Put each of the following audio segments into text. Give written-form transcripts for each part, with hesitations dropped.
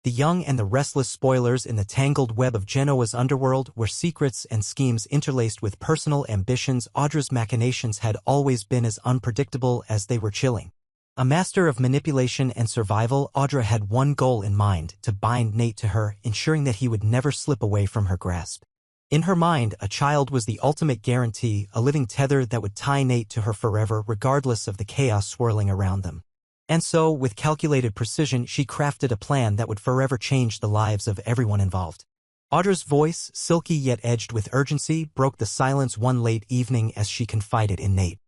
The young and the restless spoilers in the tangled web of Genoa's underworld, where secrets and schemes interlaced with personal ambitions. Audra's machinations had always been as unpredictable as they were chilling. A master of manipulation and survival, Audra had one goal in mind: to bind Nate to her, ensuring that he would never slip away from her grasp. In her mind, a child was the ultimate guarantee, a living tether that would tie Nate to her forever, regardless of the chaos swirling around them. And so, with calculated precision, she crafted a plan that would forever change the lives of everyone involved. Audra's voice, silky yet edged with urgency, broke the silence one late evening as she confided in Nate.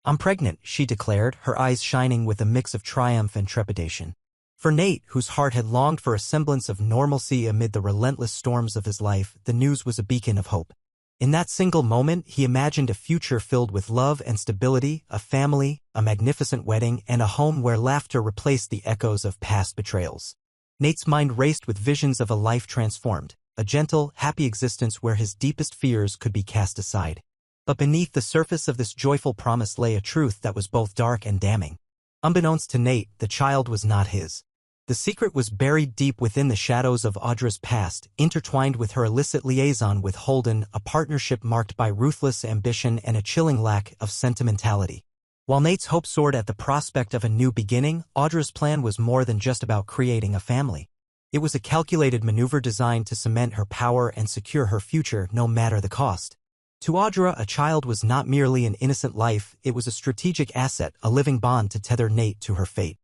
"I'm pregnant," she declared, her eyes shining with a mix of triumph and trepidation. For Nate, whose heart had longed for a semblance of normalcy amid the relentless storms of his life, the news was a beacon of hope. In that single moment, he imagined a future filled with love and stability, a family, a magnificent wedding, and a home where laughter replaced the echoes of past betrayals. Nate's mind raced with visions of a life transformed, a gentle, happy existence where his deepest fears could be cast aside. But beneath the surface of this joyful promise lay a truth that was both dark and damning. Unbeknownst to Nate, the child was not his. The secret was buried deep within the shadows of Audra's past, intertwined with her illicit liaison with Holden, a partnership marked by ruthless ambition and a chilling lack of sentimentality. While Nate's hope soared at the prospect of a new beginning, Audra's plan was more than just about creating a family. It was a calculated maneuver designed to cement her power and secure her future, no matter the cost. To Audra, a child was not merely an innocent life, it was a strategic asset, a living bond to tether Nate to her fate.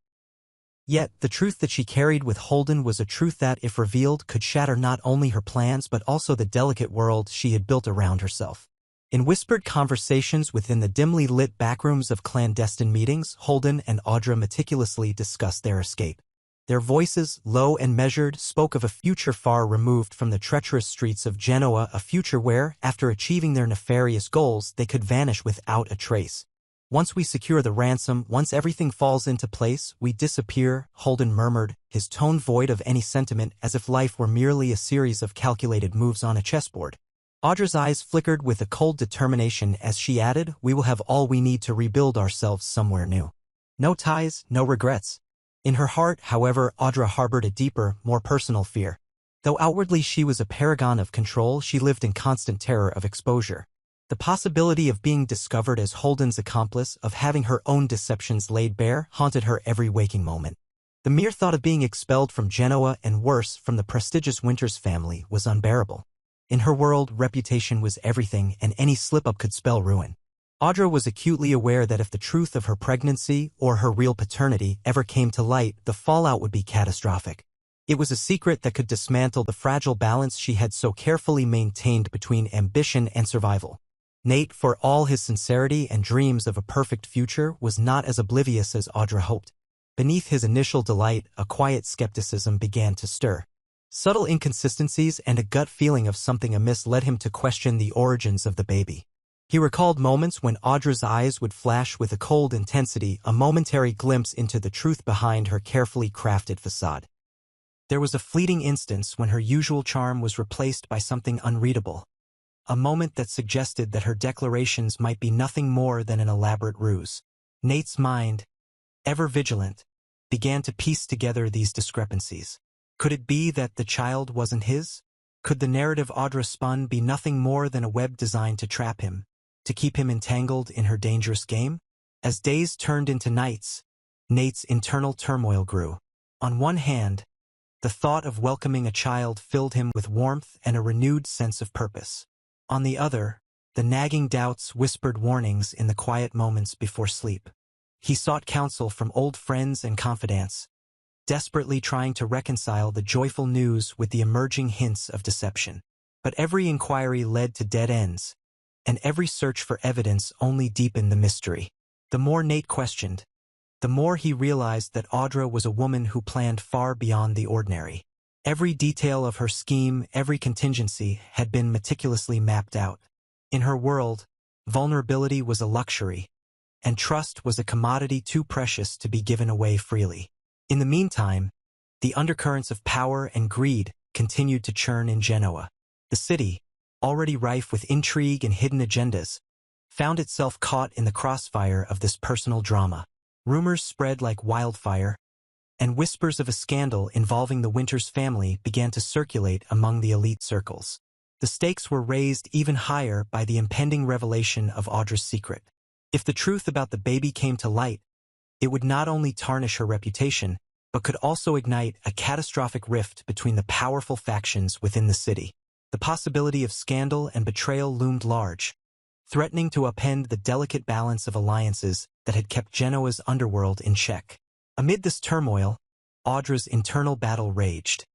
Yet, the truth that she carried with Holden was a truth that, if revealed, could shatter not only her plans but also the delicate world she had built around herself. In whispered conversations within the dimly lit backrooms of clandestine meetings, Holden and Audra meticulously discussed their escape. Their voices, low and measured, spoke of a future far removed from the treacherous streets of Genoa, a future where, after achieving their nefarious goals, they could vanish without a trace. "Once we secure the ransom, once everything falls into place, we disappear," Holden murmured, his tone void of any sentiment, as if life were merely a series of calculated moves on a chessboard. Audra's eyes flickered with a cold determination as she added, "We will have all we need to rebuild ourselves somewhere new. No ties, no regrets." In her heart, however, Audra harbored a deeper, more personal fear. Though outwardly she was a paragon of control, she lived in constant terror of exposure. The possibility of being discovered as Holden's accomplice, of having her own deceptions laid bare, haunted her every waking moment. The mere thought of being expelled from Genoa, and worse, from the prestigious Winters family, was unbearable. In her world, reputation was everything, and any slip-up could spell ruin. Audra was acutely aware that if the truth of her pregnancy, or her real paternity, ever came to light, the fallout would be catastrophic. It was a secret that could dismantle the fragile balance she had so carefully maintained between ambition and survival. Nate, for all his sincerity and dreams of a perfect future, was not as oblivious as Audra hoped. Beneath his initial delight, a quiet skepticism began to stir. Subtle inconsistencies and a gut feeling of something amiss led him to question the origins of the baby. He recalled moments when Audra's eyes would flash with a cold intensity, a momentary glimpse into the truth behind her carefully crafted facade. There was a fleeting instance when her usual charm was replaced by something unreadable. A moment that suggested that her declarations might be nothing more than an elaborate ruse. Nate's mind, ever vigilant, began to piece together these discrepancies. Could it be that the child wasn't his? Could the narrative Audra spun be nothing more than a web designed to trap him, to keep him entangled in her dangerous game? As days turned into nights, Nate's internal turmoil grew. On one hand, the thought of welcoming a child filled him with warmth and a renewed sense of purpose. On the other, the nagging doubts whispered warnings in the quiet moments before sleep. He sought counsel from old friends and confidants, desperately trying to reconcile the joyful news with the emerging hints of deception. But every inquiry led to dead ends, and every search for evidence only deepened the mystery. The more Nate questioned, the more he realized that Audra was a woman who planned far beyond the ordinary. Every detail of her scheme, every contingency, had been meticulously mapped out. In her world, vulnerability was a luxury, and trust was a commodity too precious to be given away freely. In the meantime, the undercurrents of power and greed continued to churn in Genoa. The city, already rife with intrigue and hidden agendas, found itself caught in the crossfire of this personal drama. Rumors spread like wildfire, and whispers of a scandal involving the Winters family began to circulate among the elite circles. The stakes were raised even higher by the impending revelation of Audra's secret. If the truth about the baby came to light, it would not only tarnish her reputation, but could also ignite a catastrophic rift between the powerful factions within the city. The possibility of scandal and betrayal loomed large, threatening to upend the delicate balance of alliances that had kept Genoa's underworld in check. Amid this turmoil, Audra's internal battle raged.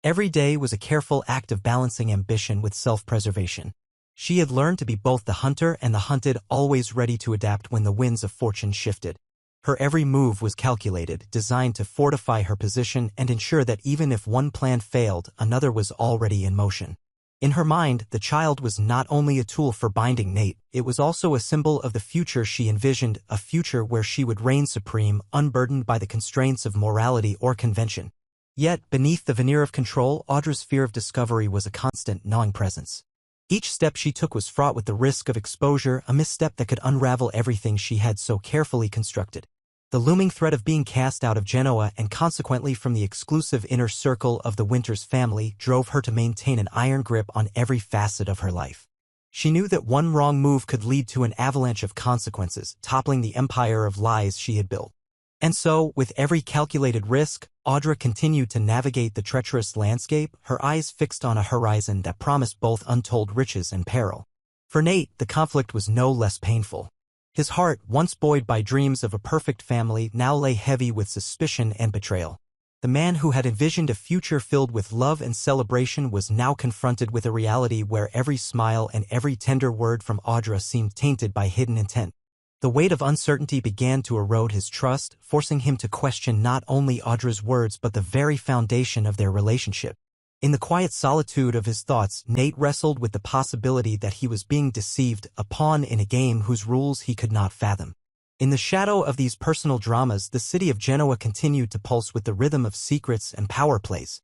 Every day was a careful act of balancing ambition with self-preservation. She had learned to be both the hunter and the hunted, always ready to adapt when the winds of fortune shifted. Her every move was calculated, designed to fortify her position and ensure that even if one plan failed, another was already in motion. In her mind, the child was not only a tool for binding Nate, it was also a symbol of the future she envisioned, a future where she would reign supreme, unburdened by the constraints of morality or convention. Yet, beneath the veneer of control, Audra's fear of discovery was a constant, gnawing presence. Each step she took was fraught with the risk of exposure, a misstep that could unravel everything she had so carefully constructed. The looming threat of being cast out of Genoa and consequently from the exclusive inner circle of the Winters family drove her to maintain an iron grip on every facet of her life. She knew that one wrong move could lead to an avalanche of consequences, toppling the empire of lies she had built. And so, with every calculated risk, Audra continued to navigate the treacherous landscape, her eyes fixed on a horizon that promised both untold riches and peril. For Nate, the conflict was no less painful. His heart, once buoyed by dreams of a perfect family, now lay heavy with suspicion and betrayal. The man who had envisioned a future filled with love and celebration was now confronted with a reality where every smile and every tender word from Audra seemed tainted by hidden intent. The weight of uncertainty began to erode his trust, forcing him to question not only Audra's words but the very foundation of their relationship. In the quiet solitude of his thoughts, Nate wrestled with the possibility that he was being deceived, a pawn in a game whose rules he could not fathom. In the shadow of these personal dramas, the city of Genoa continued to pulse with the rhythm of secrets and power plays.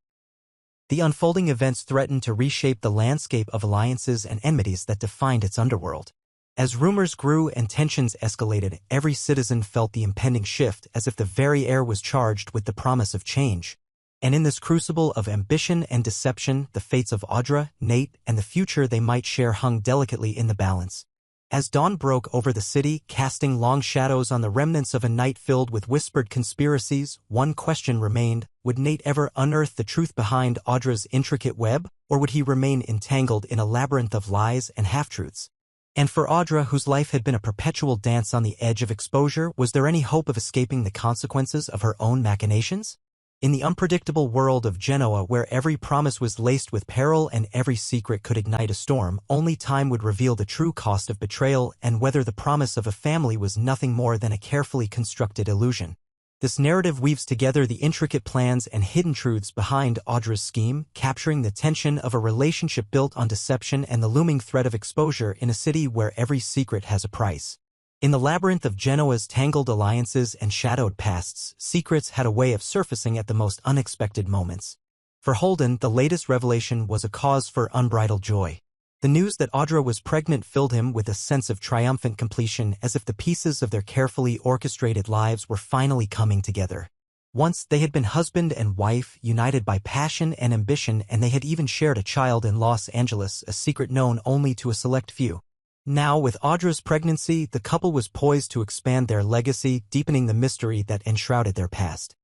The unfolding events threatened to reshape the landscape of alliances and enmities that defined its underworld. As rumors grew and tensions escalated, every citizen felt the impending shift as if the very air was charged with the promise of change. And in this crucible of ambition and deception, the fates of Audra, Nate, and the future they might share hung delicately in the balance. As dawn broke over the city, casting long shadows on the remnants of a night filled with whispered conspiracies, one question remained: would Nate ever unearth the truth behind Audra's intricate web, or would he remain entangled in a labyrinth of lies and half-truths? And for Audra, whose life had been a perpetual dance on the edge of exposure, was there any hope of escaping the consequences of her own machinations? In the unpredictable world of Genoa, where every promise was laced with peril and every secret could ignite a storm, only time would reveal the true cost of betrayal and whether the promise of a family was nothing more than a carefully constructed illusion. This narrative weaves together the intricate plans and hidden truths behind Audra's scheme, capturing the tension of a relationship built on deception and the looming threat of exposure in a city where every secret has a price. In the labyrinth of Genoa's tangled alliances and shadowed pasts, secrets had a way of surfacing at the most unexpected moments. For Holden, the latest revelation was a cause for unbridled joy. The news that Audra was pregnant filled him with a sense of triumphant completion, as if the pieces of their carefully orchestrated lives were finally coming together. Once they had been husband and wife, united by passion and ambition, and they had even shared a child in Los Angeles, a secret known only to a select few. Now, with Audra's pregnancy, the couple was poised to expand their legacy, deepening the mystery that enshrouded their past.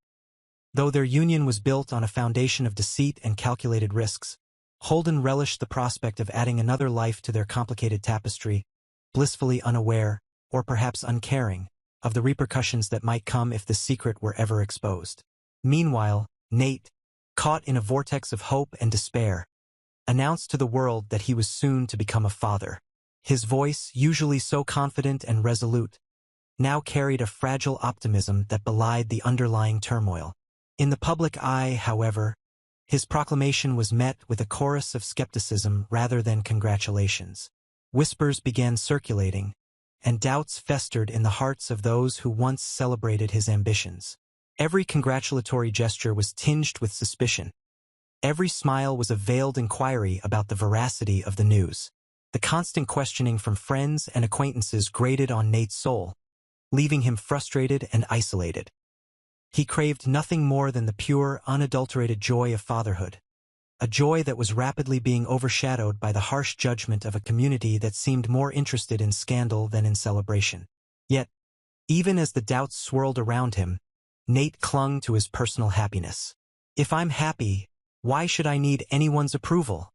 Though their union was built on a foundation of deceit and calculated risks, Holden relished the prospect of adding another life to their complicated tapestry, blissfully unaware, or perhaps uncaring, of the repercussions that might come if the secret were ever exposed. Meanwhile, Nate, caught in a vortex of hope and despair, announced to the world that he was soon to become a father. His voice, usually so confident and resolute, now carried a fragile optimism that belied the underlying turmoil. In the public eye, however, his proclamation was met with a chorus of skepticism rather than congratulations. Whispers began circulating, and doubts festered in the hearts of those who once celebrated his ambitions. Every congratulatory gesture was tinged with suspicion. Every smile was a veiled inquiry about the veracity of the news. The constant questioning from friends and acquaintances grated on Nate's soul, leaving him frustrated and isolated. He craved nothing more than the pure, unadulterated joy of fatherhood. A joy that was rapidly being overshadowed by the harsh judgment of a community that seemed more interested in scandal than in celebration. Yet, even as the doubts swirled around him, Nate clung to his personal happiness. If I'm happy, why should I need anyone's approval?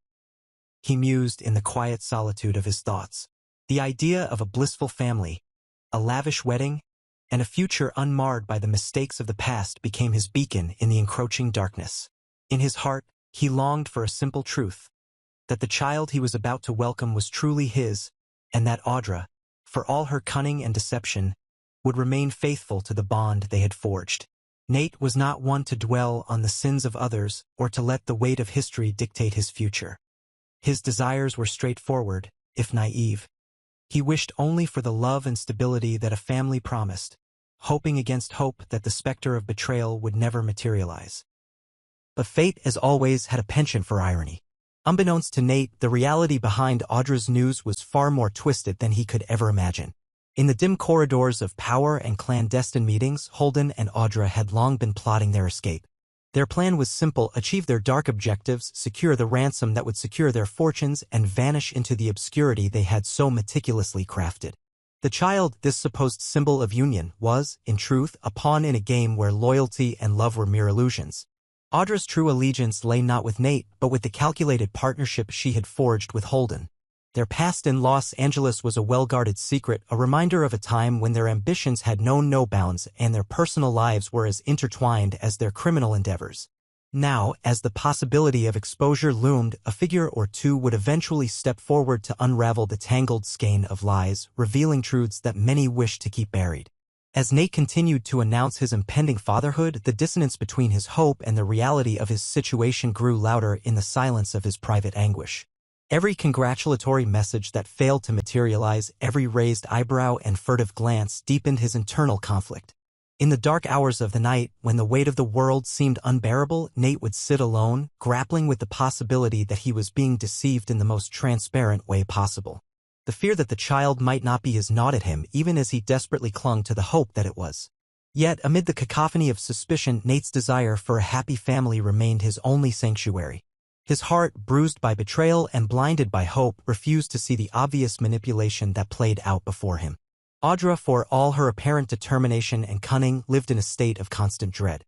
He mused in the quiet solitude of his thoughts. The idea of a blissful family, a lavish wedding, and a future unmarred by the mistakes of the past became his beacon in the encroaching darkness. In his heart, he longed for a simple truth, that the child he was about to welcome was truly his, and that Audra, for all her cunning and deception, would remain faithful to the bond they had forged. Nate was not one to dwell on the sins of others or to let the weight of history dictate his future. His desires were straightforward, if naive. He wished only for the love and stability that a family promised, hoping against hope that the specter of betrayal would never materialize. But fate, as always, had a penchant for irony. Unbeknownst to Nate, the reality behind Audra's news was far more twisted than he could ever imagine. In the dim corridors of power and clandestine meetings, Holden and Audra had long been plotting their escape. Their plan was simple: achieve their dark objectives, secure the ransom that would secure their fortunes, and vanish into the obscurity they had so meticulously crafted. The child, this supposed symbol of union, was, in truth, a pawn in a game where loyalty and love were mere illusions. Audra's true allegiance lay not with Nate, but with the calculated partnership she had forged with Holden. Their past in Los Angeles was a well-guarded secret, a reminder of a time when their ambitions had known no bounds and their personal lives were as intertwined as their criminal endeavors. Now, as the possibility of exposure loomed, a figure or two would eventually step forward to unravel the tangled skein of lies, revealing truths that many wished to keep buried. As Nate continued to announce his impending fatherhood, the dissonance between his hope and the reality of his situation grew louder in the silence of his private anguish. Every congratulatory message that failed to materialize, every raised eyebrow and furtive glance deepened his internal conflict. In the dark hours of the night, when the weight of the world seemed unbearable, Nate would sit alone, grappling with the possibility that he was being deceived in the most transparent way possible. The fear that the child might not be his gnawed at him, even as he desperately clung to the hope that it was. Yet, amid the cacophony of suspicion, Nate's desire for a happy family remained his only sanctuary. His heart, bruised by betrayal and blinded by hope, refused to see the obvious manipulation that played out before him. Audra, for all her apparent determination and cunning, lived in a state of constant dread.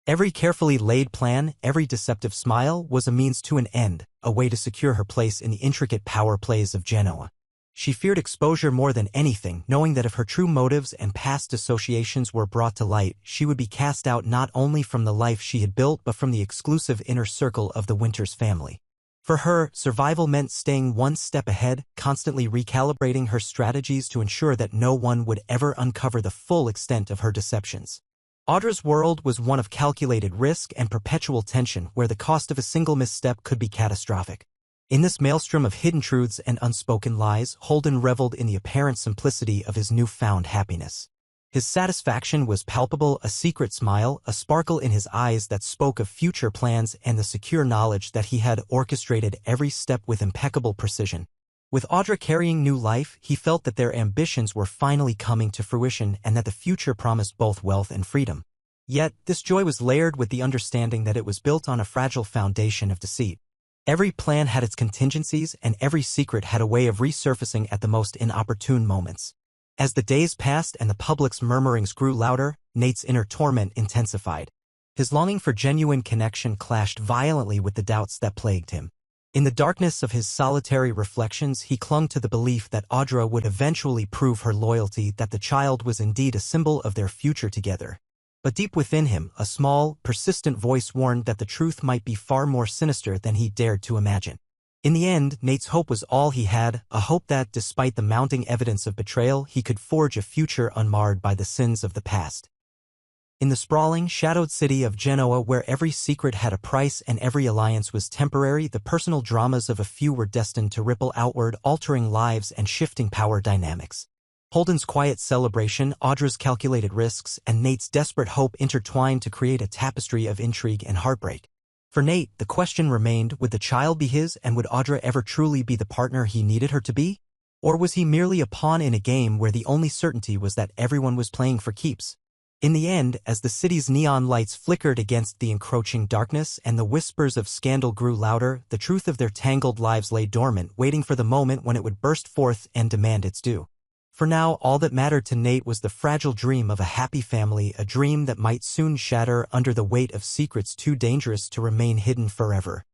Every carefully laid plan, every deceptive smile, was a means to an end, a way to secure her place in the intricate power plays of Genoa. She feared exposure more than anything, knowing that if her true motives and past associations were brought to light, she would be cast out not only from the life she had built but from the exclusive inner circle of the Winters family. For her, survival meant staying one step ahead, constantly recalibrating her strategies to ensure that no one would ever uncover the full extent of her deceptions. Audra's world was one of calculated risk and perpetual tension, where the cost of a single misstep could be catastrophic. In this maelstrom of hidden truths and unspoken lies, Holden reveled in the apparent simplicity of his newfound happiness. His satisfaction was palpable, a secret smile, a sparkle in his eyes that spoke of future plans, and the secure knowledge that he had orchestrated every step with impeccable precision. With Audra carrying new life, he felt that their ambitions were finally coming to fruition and that the future promised both wealth and freedom. Yet, this joy was layered with the understanding that it was built on a fragile foundation of deceit. Every plan had its contingencies, and every secret had a way of resurfacing at the most inopportune moments. As the days passed and the public's murmurings grew louder, Nate's inner torment intensified. His longing for genuine connection clashed violently with the doubts that plagued him. In the darkness of his solitary reflections, he clung to the belief that Audra would eventually prove her loyalty, that the child was indeed a symbol of their future together. But deep within him, a small, persistent voice warned that the truth might be far more sinister than he dared to imagine. In the end, Nate's hope was all he had, a hope that, despite the mounting evidence of betrayal, he could forge a future unmarred by the sins of the past. In the sprawling, shadowed city of Genoa, where every secret had a price and every alliance was temporary, the personal dramas of a few were destined to ripple outward, altering lives and shifting power dynamics. Holden's quiet celebration, Audra's calculated risks, and Nate's desperate hope intertwined to create a tapestry of intrigue and heartbreak. For Nate, the question remained, would the child be his, and would Audra ever truly be the partner he needed her to be? Or was he merely a pawn in a game where the only certainty was that everyone was playing for keeps? In the end, as the city's neon lights flickered against the encroaching darkness and the whispers of scandal grew louder, the truth of their tangled lives lay dormant, waiting for the moment when it would burst forth and demand its due. For now, all that mattered to Nate was the fragile dream of a happy family, a dream that might soon shatter under the weight of secrets too dangerous to remain hidden forever.